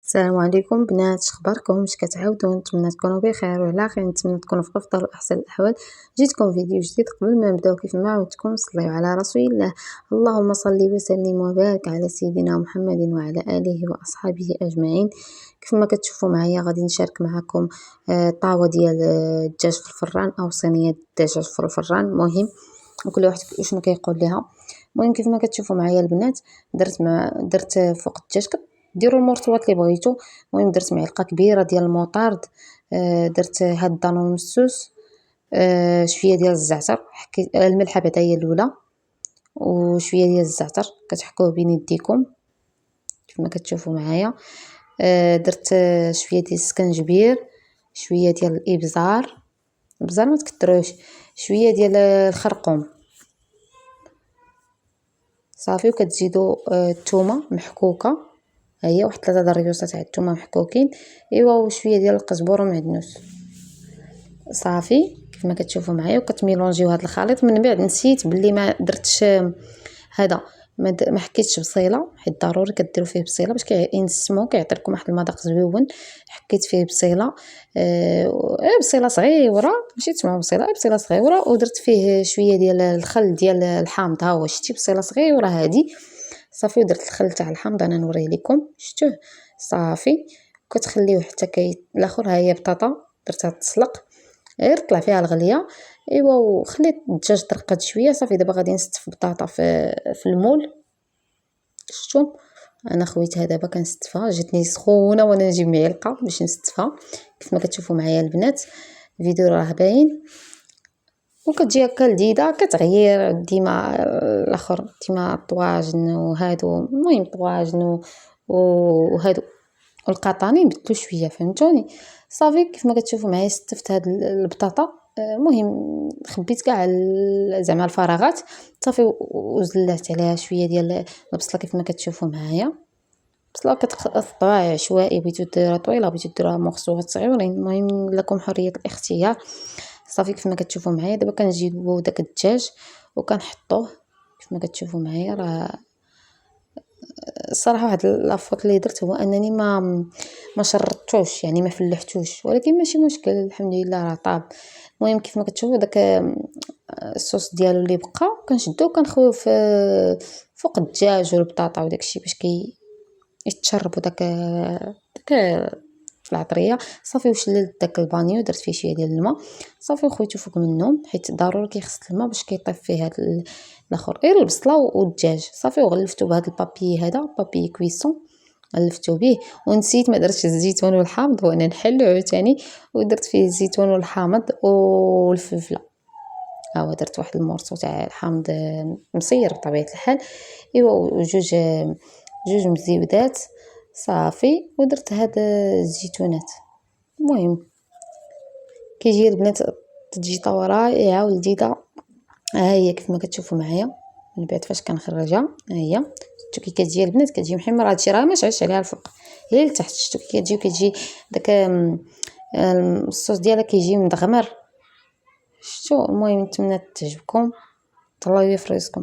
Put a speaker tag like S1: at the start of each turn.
S1: السلام عليكم بنات، شخباركم؟ واش كتعاودوا؟ نتمنى تكونوا بخير وعلى خير، نتمنى تكونوا في افضل واحسن الاحوال. جيتكم فيديو جديد. قبل ما نبداو كيف ما عودتكم صليوا على رسول الله. اللهم صل وسلم وبارك على سيدنا محمد وعلى اله واصحابه اجمعين. كيف ما كتشوفوا معايا غادي نشارك معكم طاوه ديال الدجاج في الفران او صينيه دجاج في الفران، مهم وكل واحد شنو كيقول لها. المهم كيف ما كتشوفوا معايا البنات، درت فوق الدجاج ديروا المرطوات اللي بغيتو. المهم درت معلقه كبيره ديال المطارد، درت هاد الدانون مسوس، شويه ديال الزعتر، حكيت الملحه بعدا هي الاولى، وشويه ديال الزعتر كتحكوه بين يديكم كيف ما كتشوفوا معايا. درت شويه ديال السكنجبير، شويه ديال الابزار ما تكثروش، شويه ديال الخرقوم صافي. وكتزيدوا الثومه محكوكه، هي واحد 3 ضريوسات تاع الثومه محكوكين، ايوا وشويه ديال القزبور ومعدنوس صافي كيف ما كتشوفوا معايا. وكتميلونجيو هذا الخليط. من بعد نسيت باللي ما درتش هذا، ما حكيتش بصيله، حيت ضروري كديروا فيه بصيله باش كينسمو كيعطي لكم واحد المذاق زويون. حكيت فيه بصيله، بصيله صغيره ماشي تسمعوا بصيله، بصيله صغيره، ودرت فيه شويه ديال الخل ديال الحامض. ها هو شتي بصيله صغيره هذه صافي. ودرت الخل تاع الحامض انا نوريه لكم، شتوه صافي. كتخليوه حتى الاخر. ها هي بطاطا درتها تسلق، غير طلع فيها الغليه، ايوا وخليت الدجاج ترقد شويه صافي. دابا غادي نستف بطاطا في المول، شفتوا انا خويتها دابا كنستفها، جاتني سخونه وانا نجيب معلقه باش نستفها كيف ما كتشوفوا معايا البنات. الفيديو راه باين وكتجي هكا لذيذه، كتغير ديما الاخر ديما الطواجن وهادو. المهم طواجن وهادو والقطاني بدلو شويه، فهمتوني صافي. كيف ما كتشوفوا معايا استفت هاد البطاطا، المهم خبيت كاع زعما الفراغات صافي. وزلعت عليها شويه ديال البصله كيف ما كتشوفوا معايا. بصله كتقطعوها عشوائي، بغيتو ديروها طويله بغيتو ديروها مغصوصات صغيورين، المهم لكم حريه الاختيار صافي. كيف ما كتشوفوا معايا دابا كنجيبوا داك الدجاج وكنحطوه كيف ما كتشوفوا معايا. راه الصراحه واحد لافوت اللي درت هو انني ما شرطتوش، يعني ما فلحتوش، ولكن ماشي مشكل الحمد لله راه طاب. المهم كيف ما كتشوفوا داك الصوص ديالو اللي بقى كنشدوه كنخويو فوق الدجاج والبطاطا وداك الشيء باش يتشربوا داك العطريه صافي. وشللت داك البانيو درت فيه شويه ديال الماء صافي وخويته فوق منهم، حيت ضروري كيخص الماء باش كيطيب فيه هذا الاخر غير البصله والدجاج صافي. وغلفتو بهذا البابي، هذا بابي كويسون غلفتو به. ونسيت ما درتش الزيتون والحامض، وانا نحلو عاوتاني ودرت فيه الزيتون والحامض والفلفله. ها هو درت واحد المورصو تاع الحامض مصير بطبيعه الحال، ايوا جوج مزيودات صافي. ودرت هاد الزيتونات. المهم كيجي البنات تجي طاوه رائعه ولذيذه. ها هي كيف ما كتشوفوا معايا من بعد فاش كنخرجها. ها هي شفتوا كي كتجي البنات كتجي محمره، هادشي راه ما شعلش عليها الفوق هي لتحت. شفتوا كي كتجي داك الصوص ديالها كيجي مدغمر، شفتوا. المهم نتمنى تعجبكم، الله يوفر رزقكم.